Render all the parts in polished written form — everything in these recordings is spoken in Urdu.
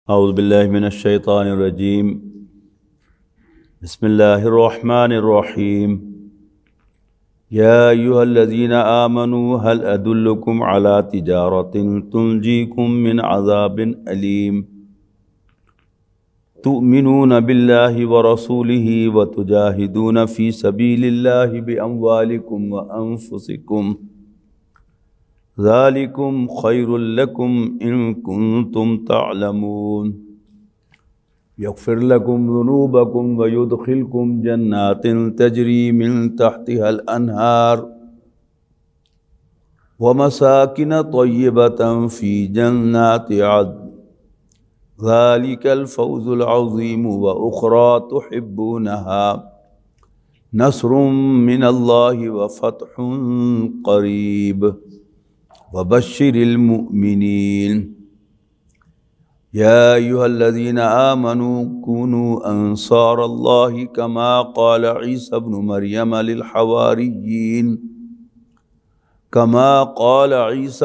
اعوذ باللہ من الشیطان الرجیم بسم اللہ الرحمن الرحیم یا ایہا الذین آمنوا هل ادلکم علی تجارۃ تنجیکم من عذاب علیم تؤمنون باللہ ورسولہ وتجاہدون فی سبیل اللہ باموالکم وانفسکم ذالکم خیر لکم ان کنتم تعلمون یغفر لکم ذنوبکم ویدخلکم جنات تجری من تحتها الانہار ومساکن طیبۃ فی جنات عدن ذالک الفوز العظیم واخری تحبونها نصر من اللہ وفتح قریب وبشر المؤمنین یا ایہا الذین آمنوا کونوا انصار اللہ کما قال عیسی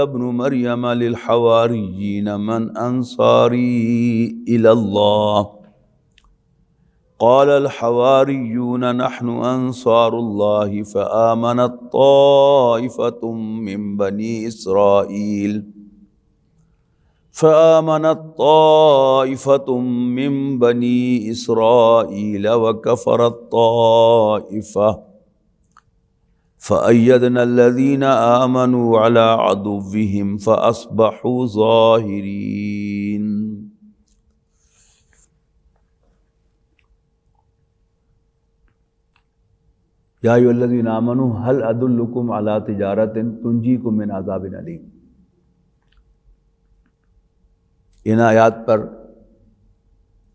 ابن مریم للحواریین من انصاری الی اللہ قال الحواریون نحن انصار اللہ فآمنت طائفۃ من بنی اسرائیل وکفرت طائفہ فأیدنا الذین آمنوا علی عدوہم فأصبحوا ظاہرین۔ یا ایھا الذین آمنوا هل ادلکم علی تجارۃ تنجیکم من عذاب علیم۔ ان آیات پر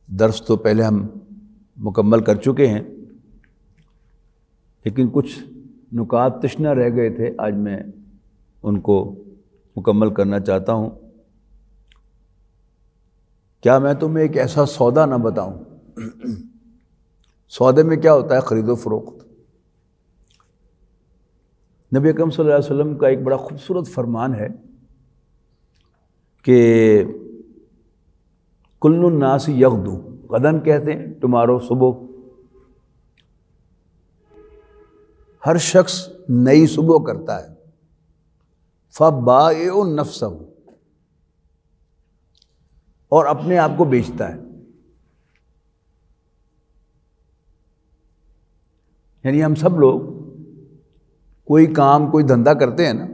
درس تو پہلے ہم مکمل کر چکے ہیں، لیکن کچھ نکات تشنہ رہ گئے تھے، آج میں ان کو مکمل کرنا چاہتا ہوں۔ کیا میں تمہیں ایک ایسا سودا نہ بتاؤں؟ سودے میں کیا ہوتا ہے؟ خرید و فروخت۔ نبی اکرم صلی اللہ علیہ وسلم کا ایک بڑا خوبصورت فرمان ہے کہ کل الناس یغدو، غدن کہتے ہیں ٹمارو، صبح۔ ہر شخص نئی صبح کرتا ہے، فبائع نفسہ، اور اپنے آپ کو بیچتا ہے۔ یعنی ہم سب لوگ کوئی کام، کوئی دھندا کرتے ہیں نا،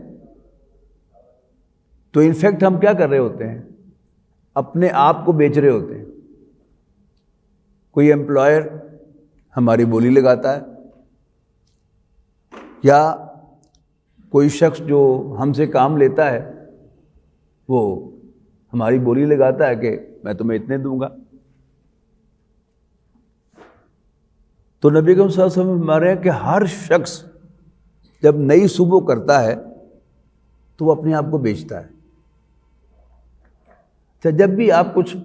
تو انفیکٹ ہم کیا کر رہے ہوتے ہیں؟ اپنے آپ کو بیچ رہے ہوتے ہیں۔ کوئی امپلائر ہماری بولی لگاتا ہے، یا کوئی شخص جو ہم سے کام لیتا ہے وہ ہماری بولی لگاتا ہے کہ میں تمہیں اتنے دوں گا۔ تو نبی اکرم صلی اللہ علیہ وسلم فرما رہے ہیں کہ ہر شخص جب نئی صبح کرتا ہے تو وہ اپنے آپ کو بیچتا ہے۔ جب بھی آپ کچھ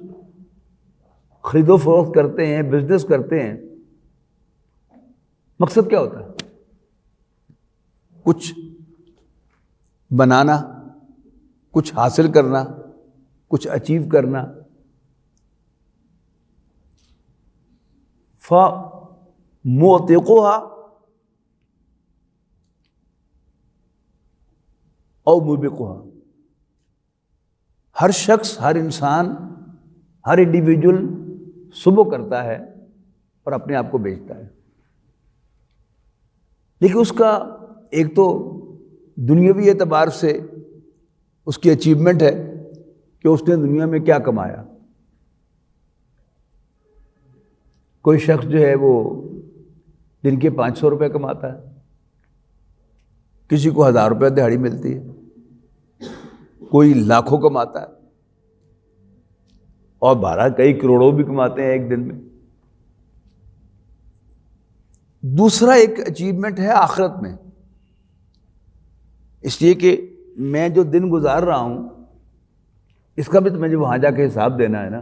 خرید و فروخت کرتے ہیں، بزنس کرتے ہیں، مقصد کیا ہوتا ہے؟ کچھ بنانا، کچھ حاصل کرنا، کچھ اچیو کرنا۔ فَمُعْتِقُهَا او موبقها، ہر شخص، ہر انسان، ہر انڈیویجول صبح کرتا ہے اور اپنے آپ کو بیچتا ہے۔ لیکن اس کا ایک تو دنیاوی اعتبار سے اس کی اچیومنٹ ہے کہ اس نے دنیا میں کیا کمایا۔ کوئی شخص جو ہے وہ دن کے 500 روپے کماتا ہے، کسی کو 1000 روپے دہاڑی ملتی ہے، کوئی لاکھوں کماتا ہے، اور 12 کئی کروڑوں بھی کماتے ہیں ایک دن میں۔ دوسرا ایک اچیومنٹ ہے آخرت میں، اس لیے کہ میں جو دن گزار رہا ہوں اس کا بھی تو مجھے وہاں جا کے حساب دینا ہے نا۔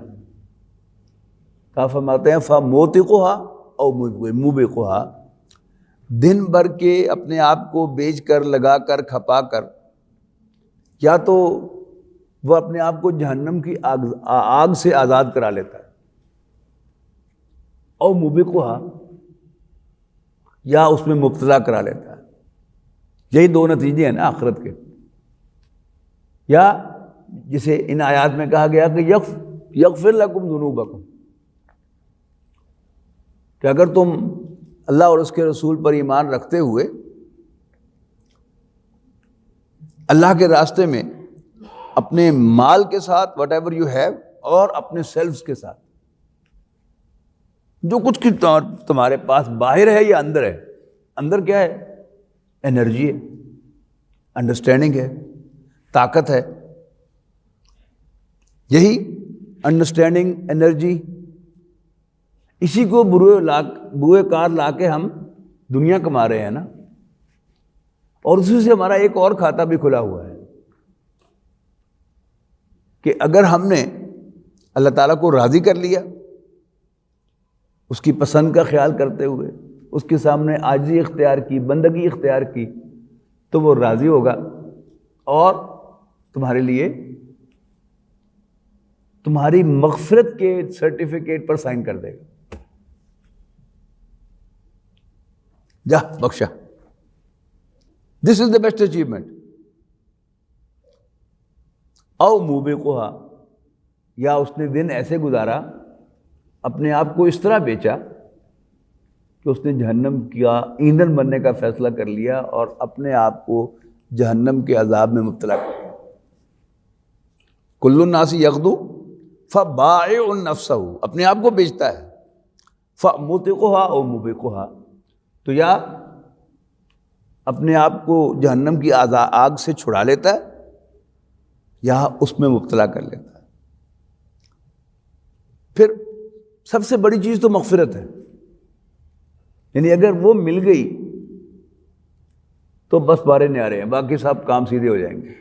کہا فرماتے ہیں فَمُوْتِقُهَا او مُوبِقُهَا، دن بھر کے اپنے آپ کو بیچ کر، لگا کر، کھپا کر، یا تو وہ اپنے آپ کو جہنم کی آگ سے آزاد کرا لیتا ہے، او موبقھا، یا اس میں مبتلا کرا لیتا ہے۔ یہی دو نتیجے ہیں نا آخرت کے۔ یا جسے ان آیات میں کہا گیا کہ یغفر لکم ذنوبکم، کہ اگر تم اللہ اور اس کے رسول پر ایمان رکھتے ہوئے اللہ کے راستے میں اپنے مال کے ساتھ وٹ ایور یو ہیو، اور اپنے سیلفز کے ساتھ جو کچھ کی تمہارے پاس باہر ہے یا اندر ہے، اندر کیا ہے؟ انرجی ہے، انڈرسٹینڈنگ ہے، طاقت ہے۔ یہی انڈرسٹینڈنگ، انرجی، اسی کو بروئے کار لا کے ہم دنیا کما رہے ہیں نا، اور اسی سے ہمارا ایک اور کھاتا بھی کھلا ہوا ہے کہ اگر ہم نے اللہ تعالیٰ کو راضی کر لیا، اس کی پسند کا خیال کرتے ہوئے اس کے سامنے عاجزی اختیار کی، بندگی اختیار کی، تو وہ راضی ہوگا اور تمہارے لیے تمہاری مغفرت کے سرٹیفکیٹ پر سائن کر دے گا، جا بخشا۔ دس از دا بیسٹ اچیومنٹ۔ او موبقھا، یا اس نے دن ایسے گزارا، اپنے آپ کو اس طرح بیچا کہ اس نے جہنم کا ایندھن بننے کا فیصلہ کر لیا اور اپنے آپ کو جہنم کے عذاب میں مبتلا کر دیا۔ کل الناس یغدو فبائع نفسہ، اپنے آپ کو بیچتا ہے، فموتقھا او موبقھا، تو یا اپنے آپ کو جہنم کی آگ سے چھڑا لیتا ہے یا اس میں مبتلا کر لیتا ہے۔ پھر سب سے بڑی چیز تو مغفرت ہے، یعنی اگر وہ مل گئی تو بس بارے نیارے ہیں، باقی سب کام سیدھے ہو جائیں گے۔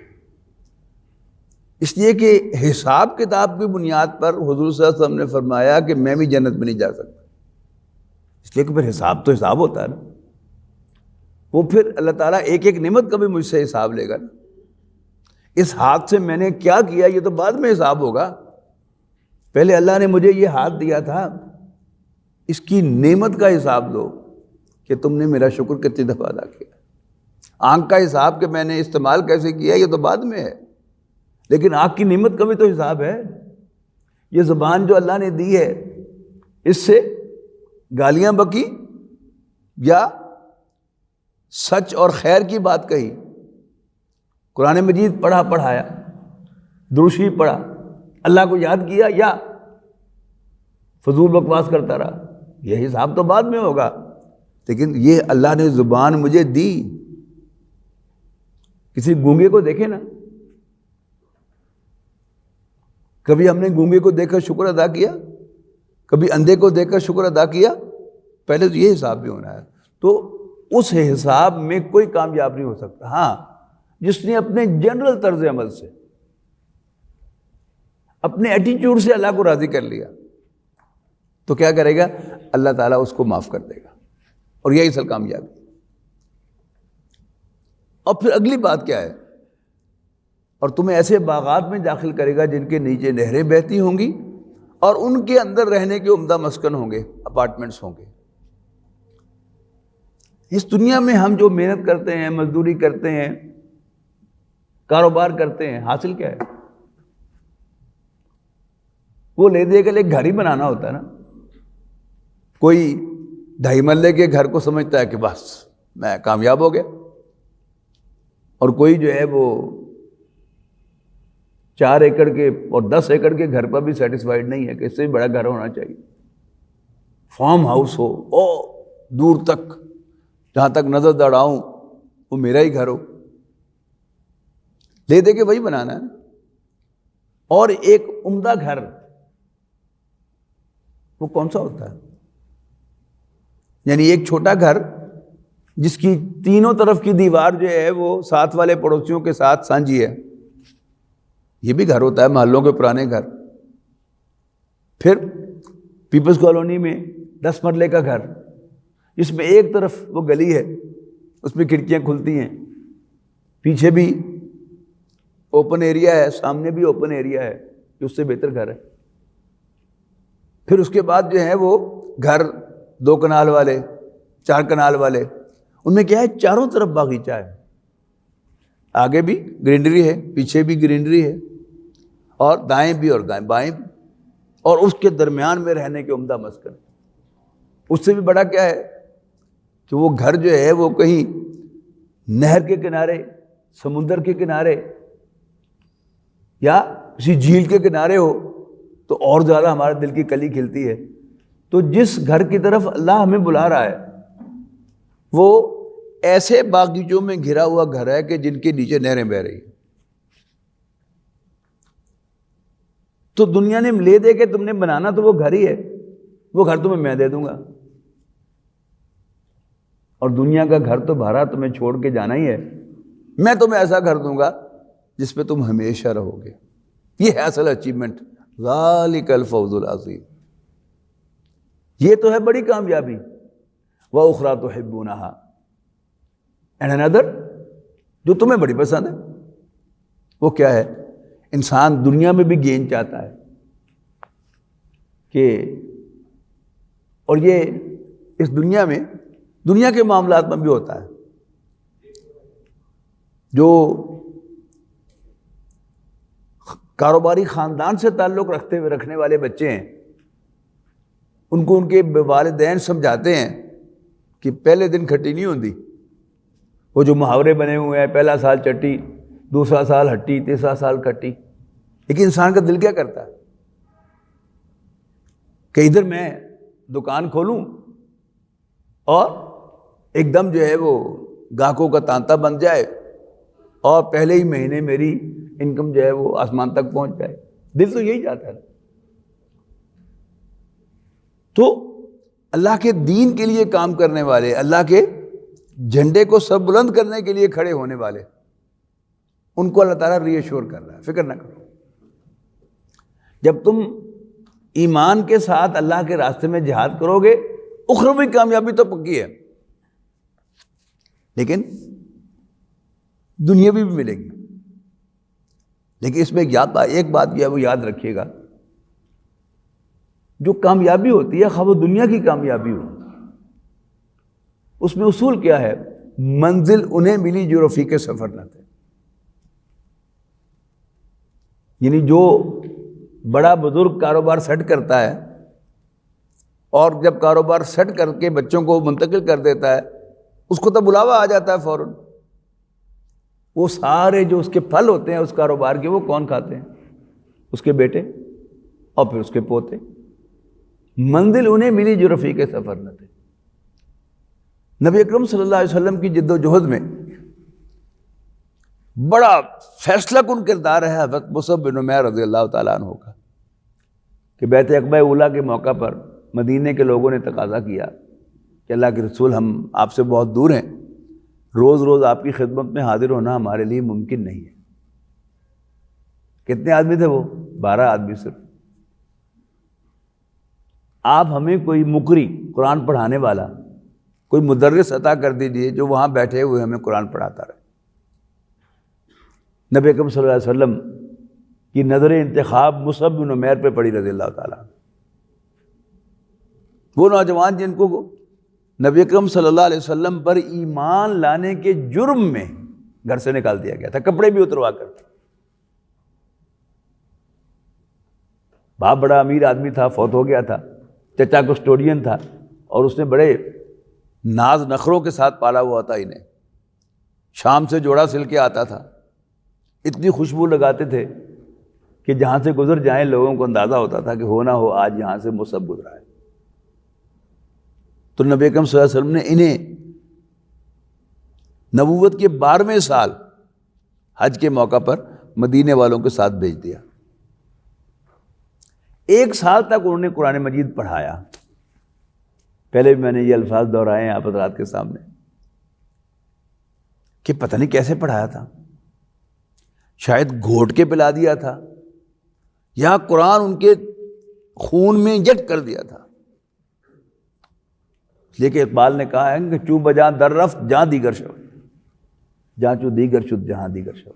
اس لیے کہ حساب کتاب کی بنیاد پر حضور صلی اللہ علیہ وسلم نے فرمایا کہ میں بھی جنت میں نہیں جا سکتا، اس لیے کہ پھر حساب تو حساب ہوتا ہے نا، وہ پھر اللہ تعالیٰ ایک ایک نعمت کا بھی مجھ سے حساب لے گا نا۔ اس ہاتھ سے میں نے کیا کیا یہ تو بعد میں حساب ہوگا، پہلے اللہ نے مجھے یہ ہاتھ دیا تھا، اس کی نعمت کا حساب لو کہ تم نے میرا شکر کتنی دفعہ ادا کیا۔ آنکھ کا حساب کہ میں نے استعمال کیسے کیا یہ تو بعد میں ہے، لیکن آنکھ کی نعمت کا بھی تو حساب ہے۔ یہ زبان جو اللہ نے دی ہے، اس سے گالیاں بکی یا سچ اور خیر کی بات کہی، قرآن مجید پڑھا پڑھایا، درود شریف پڑھا، اللہ کو یاد کیا، یا فضول بکواس کرتا رہا، یہ حساب تو بعد میں ہوگا۔ لیکن یہ اللہ نے زبان مجھے دی۔ کسی گونگے کو دیکھے نا، کبھی ہم نے گونگے کو دیکھ کر شکر ادا کیا؟ کبھی اندھے کو دیکھ کر شکر ادا کیا؟ پہلے تو یہ حساب بھی ہونا ہے۔ تو اس حساب میں کوئی کامیاب نہیں ہو سکتا۔ ہاں، جس نے اپنے جنرل طرز عمل سے، اپنے ایٹیٹیوڈ سے اللہ کو راضی کر لیا تو کیا کرے گا؟ اللہ تعالیٰ اس کو معاف کر دے گا، اور یہی اصل کامیابی۔ اور پھر اگلی بات کیا ہے؟ اور تمہیں ایسے باغات میں داخل کرے گا جن کے نیچے نہریں بہتی ہوں گی، اور ان کے اندر رہنے کے عمدہ مسکن ہوں گے، اپارٹمنٹس ہوں گے۔ اس دنیا میں ہم جو محنت کرتے ہیں، مزدوری کرتے ہیں، کاروبار کرتے ہیں، حاصل کیا ہے؟ وہ لے دے کر ایک گھر ہی بنانا ہوتا ہے نا۔ کوئی 2.5 مرلے کے گھر کو سمجھتا ہے کہ بس میں کامیاب ہو گیا، اور کوئی جو ہے وہ 4 ایکڑ کے اور 10 ایکڑ کے گھر پر بھی سیٹسفائیڈ نہیں ہے کہ اس سے بھی بڑا گھر ہونا چاہیے، فارم ہاؤس ہو، او دور تک جہاں تک نظر دوڑاؤں وہ میرا ہی گھر ہو، لے دے کے وہی بنانا ہے۔ اور ایک عمدہ گھر وہ کون سا ہوتا ہے؟ یعنی ایک چھوٹا گھر جس کی تینوں طرف کی دیوار جو ہے وہ ساتھ والے پڑوسیوں کے ساتھ سانجھی ہے، یہ بھی گھر ہوتا ہے، محلوں کے پرانے گھر۔ پھر پیپلز کالونی میں 10 مرلے کا گھر، جس میں ایک طرف وہ گلی ہے، اس میں کھڑکیاں کھلتی ہیں، پیچھے بھی اوپن ایریا ہے، سامنے بھی اوپن ایریا ہے، کہ اس سے بہتر گھر ہے۔ پھر اس کے بعد جو ہے وہ گھر 2 کنال والے، 4 کنال والے، ان میں کیا ہے، چاروں طرف باغیچہ ہے، آگے بھی گرینری ہے، پیچھے بھی گرینری ہے، اور دائیں بھی اور بائیں بھی، اور اس کے درمیان میں رہنے کے عمدہ مسکن۔ اس سے بھی بڑا کیا ہے کہ وہ گھر جو ہے وہ کہیں نہر کے کنارے، سمندر کے کنارے یا کسی جھیل کے کنارے ہو تو اور زیادہ ہمارے دل کی کلی کھلتی ہے۔ تو جس گھر کی طرف اللہ ہمیں بلا رہا ہے وہ ایسے باغیچوں میں گھرا ہوا گھر ہے کہ جن کے نیچے نہریں بہہ رہی ہیں۔ تو دنیا نے لے دے کے تم نے بنانا تو وہ گھر ہی ہے، وہ گھر تمہیں میں دے دوں گا، اور دنیا کا گھر تو بھارا تمہیں چھوڑ کے جانا ہی ہے، میں تمہیں ایسا گھر دوں گا جس پہ تم ہمیشہ رہو گے۔ یہ ہے اصل اچیومنٹ، ذالک الفوز العظیم، یہ تو ہے بڑی کامیابی۔ وَأُخْرَىٰ تُحِبُّونَهَا، اینڈ another جو تمہیں بڑی پسند ہے، وہ کیا ہے؟ انسان دنیا میں بھی گین چاہتا ہے کہ، اور یہ اس دنیا میں، دنیا کے معاملات میں بھی ہوتا ہے، جو کاروباری خاندان سے تعلق رکھنے والے بچے ہیں، ان کو ان کے والدین سمجھاتے ہیں کہ پہلے دن کھٹی نہیں ہوتی، وہ جو محاورے بنے ہوئے ہیں، پہلا سال چٹی، دوسرا سال ہٹی، تیسرا سال کھٹی، لیکن انسان کا دل کیا کرتا ہے کہ ادھر میں دکان کھولوں اور ایک دم جو ہے وہ گاہکوں کا تانتا بن جائے اور پہلے ہی مہینے میری انکم جو ہے وہ آسمان تک پہنچ جائے، دل تو یہی چاہتا ہے۔ تو اللہ کے دین کے لیے کام کرنے والے، اللہ کے جھنڈے کو سر بلند کرنے کے لیے کھڑے ہونے والے، ان کو اللہ تعالیٰ ری ایشور کر رہا ہے، فکر نہ کرو، جب تم ایمان کے ساتھ اللہ کے راستے میں جہاد کرو گے، اخروی کامیابی تو پکی ہے، لیکن دنیاوی بھی ملے گی۔ لیکن اس میں ایک بات یہ ہے، وہ یاد رکھیے گا، جو کامیابی ہوتی ہے، خواہ وہ دنیا کی کامیابی ہو، اس میں اصول کیا ہے؟ منزل انہیں ملی جو رفیق سفر نہ تھے۔ یعنی جو بڑا بزرگ کاروبار سیٹ کرتا ہے اور جب کاروبار سیٹ کر کے بچوں کو منتقل کر دیتا ہے، اس کو تو بلاوا آ جاتا ہے فوراً، وہ سارے جو اس کے پھل ہوتے ہیں اس کاروبار کے، وہ کون کھاتے ہیں؟ اس کے بیٹے اور پھر اس کے پوتے۔ منزل انہیں ملی جو رفیق سفر نہ تھے۔ نبی اکرم صلی اللہ علیہ وسلم کی جد و جہد میں بڑا فیصلہ کن کردار ہے حضرت مصعب بن عمیر رضی اللہ تعالیٰ عنہ کا، کہ بیعت عقبہ اولیٰ کے موقع پر مدینے کے لوگوں نے تقاضا کیا کہ اللہ کے رسول، ہم آپ سے بہت دور ہیں، روز روز آپ کی خدمت میں حاضر ہونا ہمارے لیے ممکن نہیں ہے۔ کتنے آدمی تھے وہ؟ 12 آدمی صرف۔ آپ ہمیں کوئی مقری، قرآن پڑھانے والا، کوئی مدرس عطا کر دیجئے جو وہاں بیٹھے ہوئے ہمیں قرآن پڑھاتا رہے۔ نبی اکرم صلی اللہ علیہ وسلم کی نظر انتخاب مصعب بن عمیر پہ پڑی رضی اللہ تعالیٰ۔ وہ نوجوان جن کو نبی اکرم صلی اللہ علیہ وسلم پر ایمان لانے کے جرم میں گھر سے نکال دیا گیا تھا، کپڑے بھی اتروا کر۔ باپ بڑا امیر آدمی تھا، فوت ہو گیا تھا، چچا کسٹوڈین تھا، اور اس نے بڑے ناز نخروں کے ساتھ پالا ہوا تھا انہیں۔ شام سے جوڑا سل کے آتا تھا، اتنی خوشبو لگاتے تھے کہ جہاں سے گزر جائیں لوگوں کو اندازہ ہوتا تھا کہ ہو نہ ہو آج یہاں سے مصعب گزرا ہے۔ تو نبی اکرم صلی اللہ علیہ وسلم نے انہیں نبوت کے 12ویں سال حج کے موقع پر مدینے والوں کے ساتھ بھیج دیا۔ 1 سال تک انہوں نے قرآن مجید پڑھایا۔ پہلے بھی میں نے یہ الفاظ دہرائے ہیں آپ حضرات کے سامنے کہ پتہ نہیں کیسے پڑھایا تھا، شاید گھوٹ کے پلا دیا تھا یا قرآن ان کے خون میں انجیکٹ کر دیا تھا۔ لیکن اقبال نے کہا ہے کہ چوں بجاں در رفت جہاں دیگر شود، جہاں چوں دیگر شد جہاں دیگر شود۔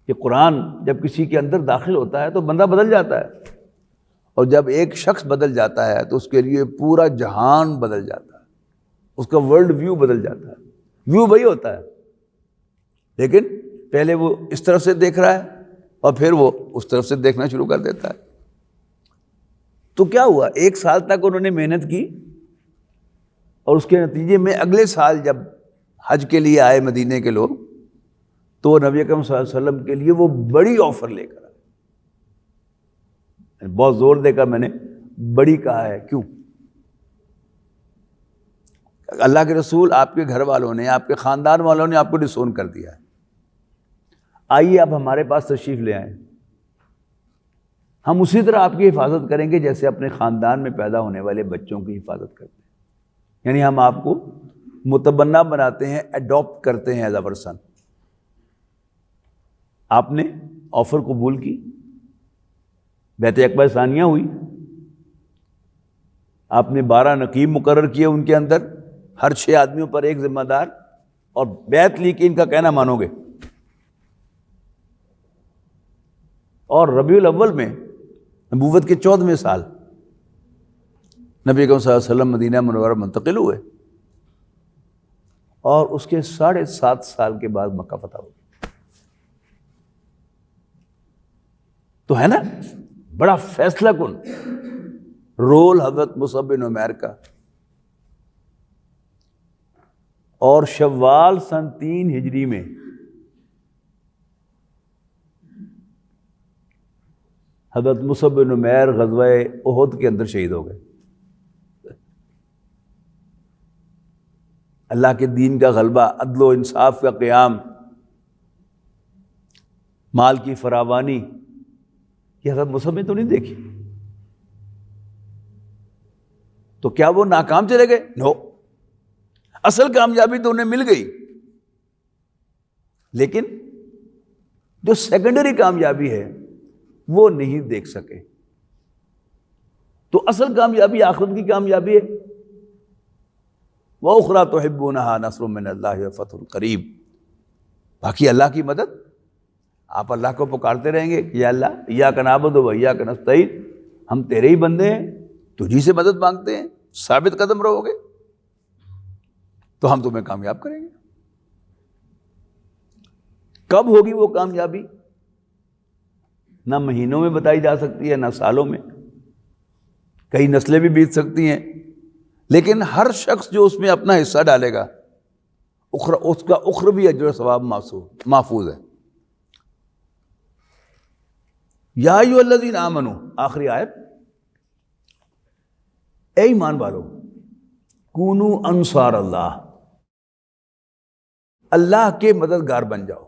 کہ قرآن جب کسی کے اندر داخل ہوتا ہے تو بندہ بدل جاتا ہے، اور جب ایک شخص بدل جاتا ہے تو اس کے لیے پورا جہان بدل جاتا ہے، اس کا ورلڈ ویو بدل جاتا ہے۔ ویو وہی ہوتا ہے، لیکن پہلے وہ اس طرف سے دیکھ رہا ہے اور پھر وہ اس طرف سے دیکھنا شروع کر دیتا ہے۔ تو کیا ہوا، 1 سال تک انہوں نے محنت کی، اور اس کے نتیجے میں اگلے سال جب حج کے لیے آئے مدینے کے لوگ، تو وہ نبی اکرم صلی اللہ علیہ وسلم کے لیے وہ بڑی آفر لے کر آئے۔ بہت زور دے کر میں نے بڑی کہا ہے، کیوں؟ اللہ کے رسول، آپ کے گھر والوں نے، آپ کے خاندان والوں نے آپ کو ڈسون کر دیا ہے، آئیے آپ ہمارے پاس تشریف لے آئیں، ہم اسی طرح آپ کی حفاظت کریں گے جیسے اپنے خاندان میں پیدا ہونے والے بچوں کی حفاظت کرتے ہیں۔ یعنی ہم آپ کو متبنہ بناتے ہیں، ایڈاپٹ کرتے ہیں ایز اے پرسن۔ آپ نے آفر قبول کی، بیعت عقبہ ثانیہ ہوئی، آپ نے 12 نقیب مقرر کیے، ان کے اندر ہر 6 آدمیوں پر ایک ذمہ دار، اور بیعت لی کہ ان کا کہنا مانو گے۔ اور ربیع الاول میں نبوت کے 14ویں سال نبی اکرم صلی اللہ علیہ وسلم مدینہ منورہ منتقل ہوئے، اور اس کے 7.5 سال کے بعد مکہ فتح ہو گیا۔ تو ہے نا بڑا فیصلہ کن رول حضرت مصعب بن عمیر کا۔ اور شوال سن 3 ہجری میں حضرت مصعب بن عمیر غزوہ احد کے اندر شہید ہو گئے۔ اللہ کے دین کا غلبہ، عدل و انصاف کا قیام، مال کی فراوانی، یہ حضرت مصعب نے تو نہیں دیکھی۔ تو کیا وہ ناکام چلے گئے؟ نو، اصل کامیابی تو انہیں مل گئی، لیکن جو سیکنڈری کامیابی ہے وہ نہیں دیکھ سکے۔ تو اصل کامیابی آخرت کی کامیابی ہے۔ وَأُخْرَىٰ تُحِبُّونَهَا نَصْرٌ مِّنَ اللَّهِ وَفَتْحٌ قَرِیب۔ باقی اللہ کی مدد، آپ اللہ کو پکارتے رہیں گے کہ یا اللہ ایاک نعبد و ایاک نستعین، ہم تیرے ہی بندے ہیں، تجھی سے مدد مانگتے ہیں، ثابت قدم رہو گے تو ہم تمہیں کامیاب کریں گے۔ کب ہوگی وہ کامیابی؟ نہ مہینوں میں بتائی جا سکتی ہے، نہ سالوں میں، کئی نسلیں بھی بیت سکتی ہیں، لیکن ہر شخص جو اس میں اپنا حصہ ڈالے گا اس کا اخروی اجر و ثواب محفوظ ہے۔ یا ایھا الذین آمنوا، آخری آیت، اے ایمان والو، کونوا انصار اللہ، اللہ کے مددگار بن جاؤ۔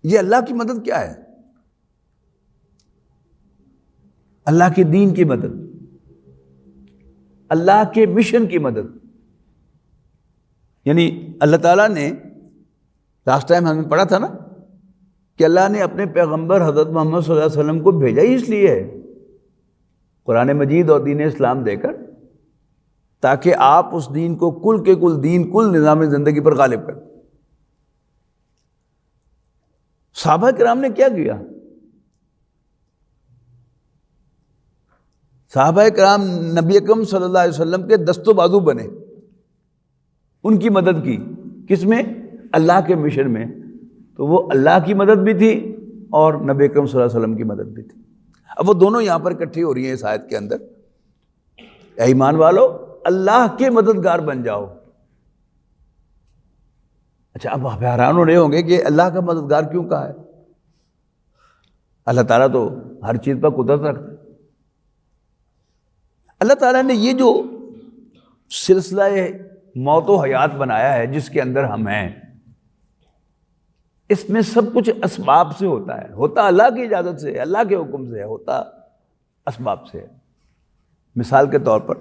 یہ اللہ کی مدد کیا ہے؟ اللہ کے دین کی مدد، اللہ کے مشن کی مدد۔ یعنی اللہ تعالیٰ نے، لاسٹ ٹائم ہم نے پڑھا تھا نا کہ اللہ نے اپنے پیغمبر حضرت محمد صلی اللہ علیہ وسلم کو بھیجا ہی اس لیے ہے، قرآن مجید اور دین اسلام دے کر، تاکہ آپ اس دین کو کل کے کل دین، کل نظام زندگی پر غالب کریں۔ صحابہ کرام نے کیا کیا؟ صحابہ کرام نبی اکرم صلی اللہ علیہ وسلم کے دست و بازو بنے، ان کی مدد کی، کس میں؟ اللہ کے مشن میں۔ تو وہ اللہ کی مدد بھی تھی اور نبی اکرم صلی اللہ علیہ وسلم کی مدد بھی تھی۔ اب وہ دونوں یہاں پر اکٹھی ہو رہی ہیں اس آیت کے اندر۔ اے ایمان والو، اللہ کے مددگار بن جاؤ۔ اچھا، اب آپ حیران ہو رہے ہوں گے کہ اللہ کا مددگار کیوں کہا ہے؟ اللہ تعالیٰ تو ہر چیز پر قدرت رکھتا ہے۔ اللہ تعالیٰ نے یہ جو سلسلہ موت و حیات بنایا ہے جس کے اندر ہم ہیں، اس میں سب کچھ اسباب سے ہوتا ہے، ہوتا اللہ کی اجازت سے ہے، اللہ کے حکم سے ہے، ہوتا اسباب سے ہے۔ مثال کے طور پر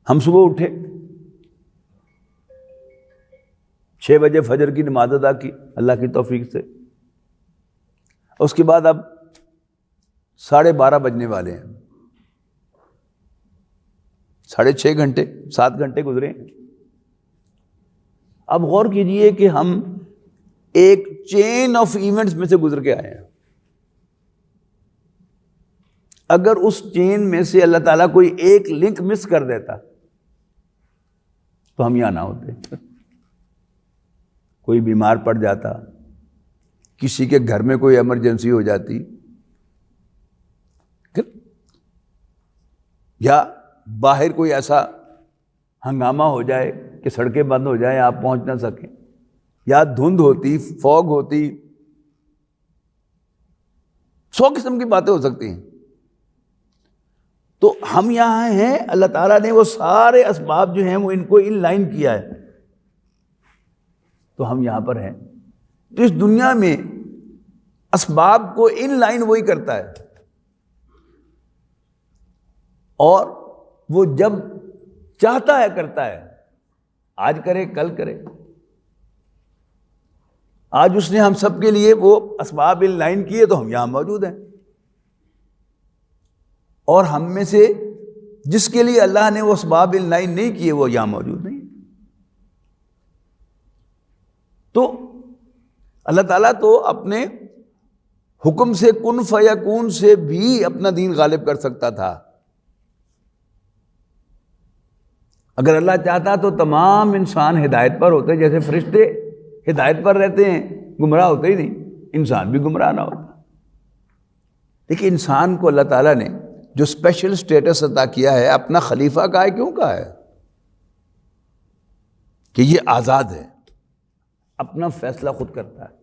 ہم صبح اٹھے، 6 بجے فجر کی نماز ادا کی اللہ کی توفیق سے، اس کے بعد اب 12:30 بجنے والے ہیں، 6.5 گھنٹے 7 گھنٹے گزرے ہیں۔ اب غور کیجئے کہ ہم ایک چین آف ایونٹس میں سے گزر کے آئے ہیں. اگر اس چین میں سے اللہ تعالیٰ کوئی ایک لنک مس کر دیتا تو ہم یہاں نہ ہوتے. کوئی بیمار پڑ جاتا، کسی کے گھر میں کوئی ایمرجنسی ہو جاتی، یا باہر کوئی ایسا ہنگامہ ہو جائے کہ سڑکیں بند ہو جائیں، آپ پہنچ نہ سکیں، یا دھند ہوتی، فوگ ہوتی، 100 قسم کی باتیں ہو سکتی ہیں. تو ہم یہاں ہیں، اللہ تعالیٰ نے وہ سارے اسباب جو ہیں وہ ان کو ان لائن کیا ہے، تو ہم یہاں پر ہیں. تو اس دنیا میں اسباب کو ان لائن وہی کرتا ہے، اور وہ جب چاہتا ہے کرتا ہے. آج کرے کل کرے. آج اس نے ہم سب کے لیے وہ اسباب ان لائن کیے تو ہم یہاں موجود ہیں، اور ہم میں سے جس کے لیے اللہ نے وہ اسباب ان لائن نہیں کیے وہ یہاں موجود نہیں. تو اللہ تعالیٰ تو اپنے حکم سے کن فیکون سے بھی اپنا دین غالب کر سکتا تھا. اگر اللہ چاہتا تو تمام انسان ہدایت پر ہوتے، جیسے فرشتے ہدایت پر رہتے ہیں، گمراہ ہوتے ہی نہیں، انسان بھی گمراہ نہ ہوتا. لیکن انسان کو اللہ تعالیٰ نے جو اسپیشل سٹیٹس عطا کیا ہے، اپنا خلیفہ کہا ہے. کیوں کہا ہے؟ کہ یہ آزاد ہے، اپنا فیصلہ خود کرتا ہے.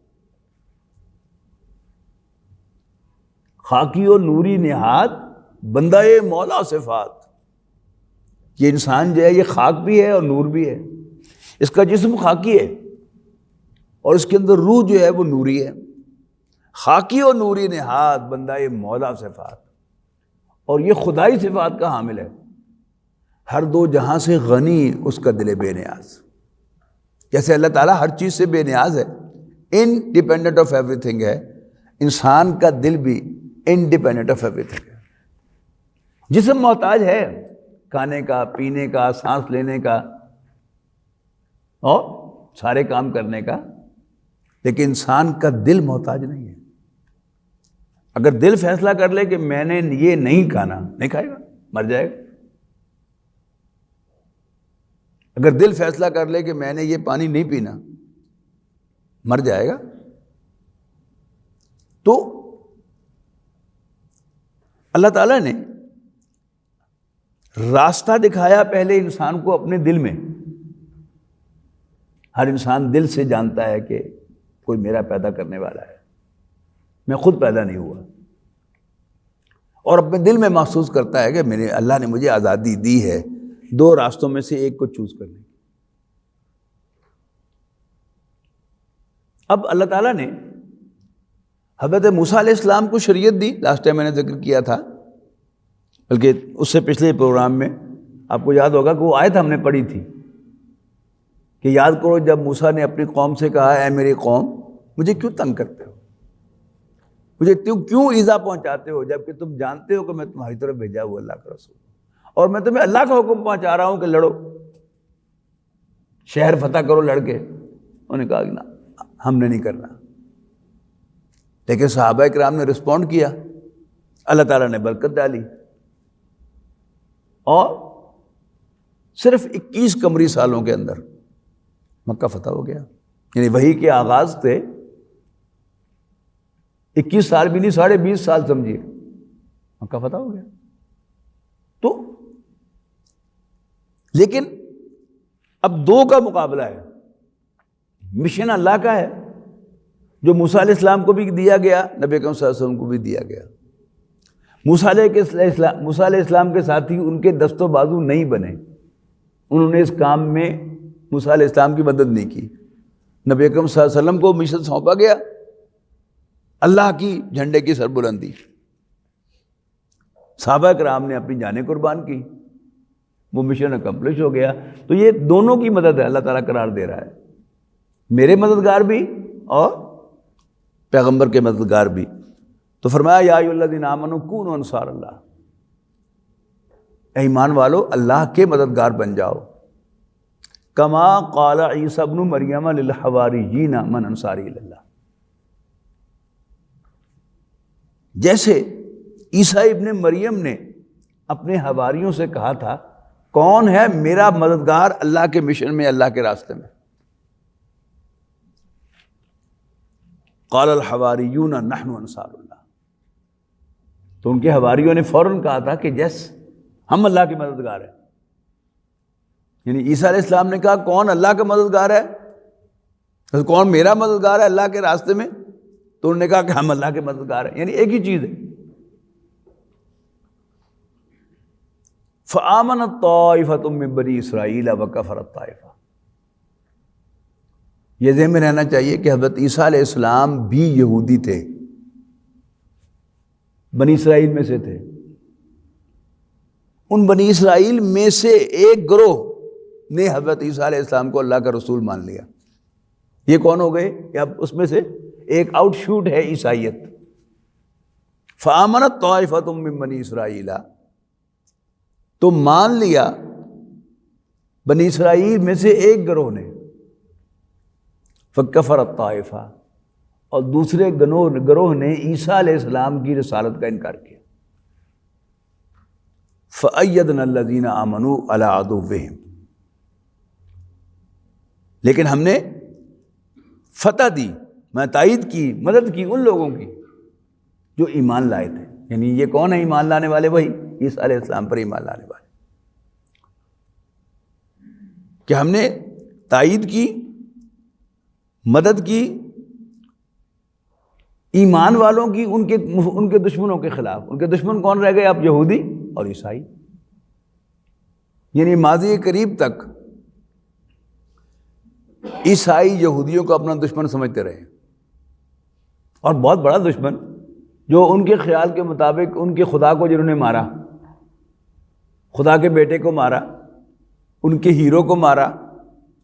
خاکی و نوری نہاد بندہ مولا صفات. یہ انسان جو ہے یہ خاک بھی ہے اور نور بھی ہے. اس کا جسم خاکی ہے اور اس کے اندر روح جو ہے وہ نوری ہے. خاکی و نوری نہاد بندہ مولا صفات، اور یہ خدائی صفات کا حامل ہے. ہر دو جہاں سے غنی اس کا دل بے نیاز. جیسے اللہ تعالیٰ ہر چیز سے بے نیاز ہے، انڈیپینڈنٹ آف ایوری تھنگ ہے، انسان کا دل بھی انڈیپینڈنٹ آف ایوری تھنگ ہے. جسم محتاج ہے کھانے کا، پینے کا، سانس لینے کا اور سارے کام کرنے کا، لیکن انسان کا دل محتاج نہیں ہے. اگر دل فیصلہ کر لے کہ میں نے یہ نہیں کھانا، نہیں کھائے گا، مر جائے گا. اگر دل فیصلہ کر لے کہ میں نے یہ پانی نہیں پینا، مر جائے گا. تو اللہ تعالیٰ نے راستہ دکھایا پہلے انسان کو اپنے دل میں. ہر انسان دل سے جانتا ہے کہ کوئی میرا پیدا کرنے والا ہے، میں خود پیدا نہیں ہوا، اور اپنے دل میں محسوس کرتا ہے کہ میرے اللہ نے مجھے آزادی دی ہے دو راستوں میں سے ایک کو چوز کرنے کی. اب اللہ تعالیٰ نے حضرت موسیٰ علیہ السلام کو شریعت دی. لاسٹ ٹائم میں نے ذکر کیا تھا، بلکہ اس سے پچھلے پروگرام میں آپ کو یاد ہوگا کہ وہ آیت ہم نے پڑھی تھی کہ یاد کرو جب موسیٰ نے اپنی قوم سے کہا، اے میری قوم مجھے کیوں تنگ کرتے ہو، مجھے کیوں ایذا پہنچاتے ہو، جبکہ تم جانتے ہو کہ میں تمہاری طرف بھیجا ہوا اللہ کا رسول ہوں، اور میں تمہیں اللہ کا حکم پہنچا رہا ہوں کہ لڑو، شہر فتح کرو لڑ کے. انہوں نے کہا کہ نا ہم نے نہیں کرنا. لیکن صحابہ کرام نے رسپونڈ کیا، اللہ تعالیٰ نے برکت ڈالی، اور صرف 21 قمری سالوں کے اندر مکہ فتح ہو گیا. یعنی وحی کے آغاز تھے 21 سال بھی نہیں، 20.5 سال سمجھیے، مکہ فتح ہو گیا. تو لیکن اب دو کا مقابلہ ہے. مشن اللہ کا ہے جو موسیٰ علیہ السلام کو بھی دیا گیا، نبی اکرم صلی اللہ علیہ وسلم کو بھی دیا گیا. موسیٰ علیہ السلام کے ساتھی ان کے دست و بازو نہیں بنے، انہوں نے اس کام میں موسیٰ علیہ السلام کی مدد نہیں کی. نبی اکرم صلی اللہ علیہ وسلم کو مشن سونپا گیا، اللہ کی جھنڈے کی سربلندی. صحابہ کرام نے اپنی جانیں قربان کی، وہ مشن اکمپلش ہو گیا. تو یہ دونوں کی مدد ہے، اللہ تعالیٰ قرار دے رہا ہے، میرے مددگار بھی اور پیغمبر کے مددگار بھی. تو فرمایا یا ایھا الذین آمنوا کونوا انصار اللہ، اے ایمان والو اللہ کے مددگار بن جاؤ. کما قال عیسی ابن مریم للحواریین من انصاری الی اللہ، جیسے عیسیٰ ابن مریم نے اپنے حواریوں سے کہا تھا کون ہے میرا مددگار اللہ کے مشن میں، اللہ کے راستے میں. قال الحواریون نحن انصار اللہ، تو ان کے حواریوں نے فوراً کہا تھا کہ یس ہم اللہ کے مددگار ہیں. یعنی عیسیٰ علیہ السلام نے کہا کون اللہ کا مددگار ہے، تو کون میرا مددگار ہے اللہ کے راستے میں، تو انہوں نے کہا کہ ہم اللہ کے مددگار ہیں. یعنی ایک ہی چیز ہے. فآمنت طائفۃ من بنی اسرائیل وکفرت طائفہ. یہ ذہن میں رہنا چاہیے کہ حضرت عیسیٰ علیہ السلام بھی یہودی تھے، بنی اسرائیل میں سے تھے. ان بنی اسرائیل میں سے ایک گروہ نے حضرت عیسیٰ علیہ السلام کو اللہ کا رسول مان لیا. یہ کون ہو گئے؟ کہ اب اس میں سے ایک آؤٹ شوٹ ہے عیسائیت. فآمنت طائفۃ من بنی اسرائیل، تو مان لیا بنی اسرائیل میں سے ایک گروہ نے. فکفرت طائفہ، اور دوسرے گروہ نے عیسیٰ علیہ السلام کی رسالت کا انکار کیا. فأیدنا الذین آمنوا علی عدوہم، لیکن ہم نے فتح دی، میں تائید کی، مدد کی ان لوگوں کی جو ایمان لائے تھے. یعنی یہ کون ہے ایمان لانے والے؟ وہی عیسیٰ علیہ السلام پر ایمان لانے والے. کہ ہم نے تائید کی، مدد کی ایمان والوں کی ان کے دشمنوں کے خلاف. ان کے دشمن کون رہ گئے اب؟ یہودی اور عیسائی. یعنی ماضی قریب تک عیسائی یہودیوں کو اپنا دشمن سمجھتے رہے، اور بہت بڑا دشمن، جو ان کے خیال کے مطابق ان کے خدا کو جنہوں نے مارا، خدا کے بیٹے کو مارا، ان کے ہیرو کو مارا،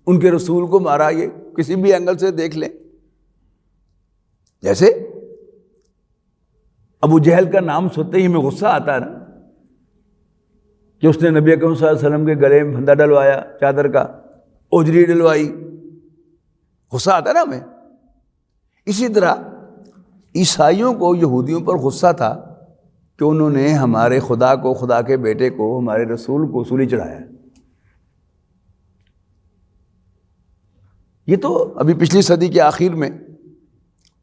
ان کے رسول کو مارا. یہ کسی بھی اینگل سے دیکھ لیں. جیسے ابو جہل کا نام سنتے ہی ہمیں غصہ آتا ہے نا، کہ اس نے نبی اکرم صلی اللہ علیہ وسلم کے گلے میں پھندا ڈلوایا، چادر کا اوجری ڈلوائی. غصہ آتا ہے نا ہمیں. اسی طرح عیسائیوں کو یہودیوں پر غصہ تھا کہ انہوں نے ہمارے خدا کو، خدا کے بیٹے کو، ہمارے رسول کو سولی چڑھایا. یہ تو ابھی پچھلی صدی کے آخر میں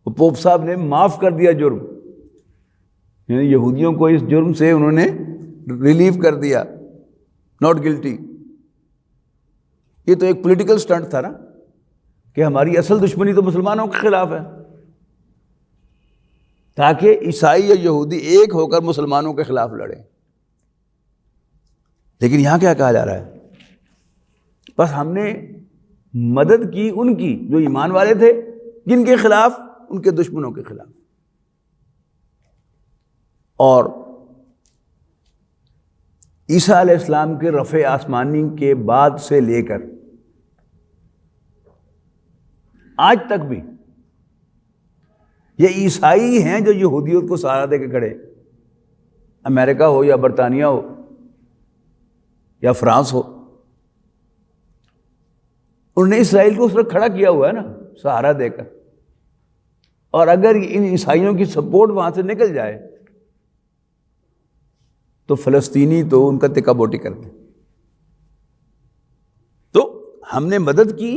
پوپ صاحب نے معاف کر دیا جرم. یعنی یہودیوں کو اس جرم سے انہوں نے ریلیو کر دیا، ناٹ گلٹی. یہ تو ایک پولیٹیکل سٹنٹ تھا نا، کہ ہماری اصل دشمنی تو مسلمانوں کے خلاف ہے، تاکہ عیسائی یا یہودی ایک ہو کر مسلمانوں کے خلاف لڑیں. لیکن یہاں کیا کہا جا رہا ہے؟ بس ہم نے مدد کی ان کی جو ایمان والے تھے، جن کے خلاف؟ ان کے دشمنوں کے خلاف. اور عیسیٰ علیہ السلام کے رفع آسمانی کے بعد سے لے کر آج تک بھی یہ عیسائی ہیں جو یہودیوں کو سہارا دے کے کھڑے، امریکہ ہو یا برطانیہ ہو یا فرانس ہو. انہوں نے اسرائیل کو اس وقت کھڑا کیا ہوا ہے نا سہارا دے کر. اور اگر ان عیسائیوں کی سپورٹ وہاں سے نکل جائے تو فلسطینی تو ان کا تکا بوٹی کر دیں. تو ہم نے مدد کی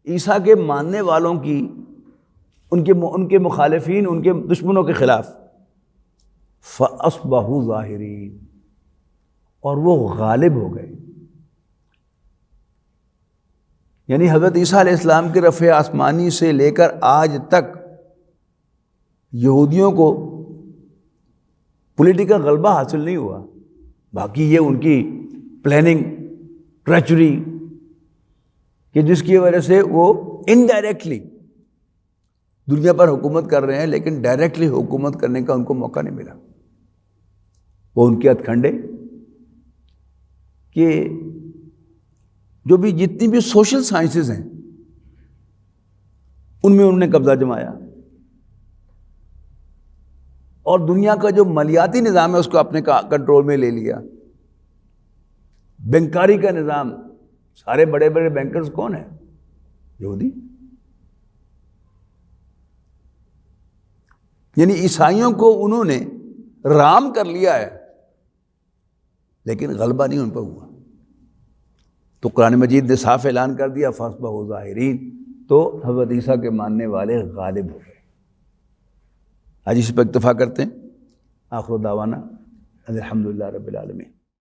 عیسیٰ کے ماننے والوں کی، ان کے مخالفین، ان کے دشمنوں کے خلاف. فَأَصْبَحُوا ظَاهِرِينَ، اور وہ غالب ہو گئے. یعنی حضرت عیسیٰ علیہ السلام کے رفع آسمانی سے لے کر آج تک یہودیوں کو پولیٹیکل غلبہ حاصل نہیں ہوا. باقی یہ ان کی پلاننگ، ٹریچری، کہ جس کی وجہ سے وہ انڈائریکٹلی دنیا پر حکومت کر رہے ہیں، لیکن ڈائریکٹلی حکومت کرنے کا ان کو موقع نہیں ملا. وہ ان کے ہتھ کنڈے کہ جو بھی جتنی بھی سوشل سائنسز ہیں ان میں انہوں نے قبضہ جمایا، اور دنیا کا جو مالیاتی نظام ہے اس کو اپنے کنٹرول میں لے لیا. بینکاری کا نظام، سارے بڑے بڑے بینکرز کون ہیں؟ یہودی. یعنی عیسائیوں کو انہوں نے رام کر لیا ہے لیکن غلبہ نہیں ان پر ہوا. تو قرآن مجید نے صاف اعلان کر دیا فَأَصْبَحُوا ظَاهِرِينَ، تو حضرت عیسیٰ کے ماننے والے غالب ہو گئے. آج اس پر اکتفا کرتے ہیں. آخر دعوانا الحمدللہ رب العالمین.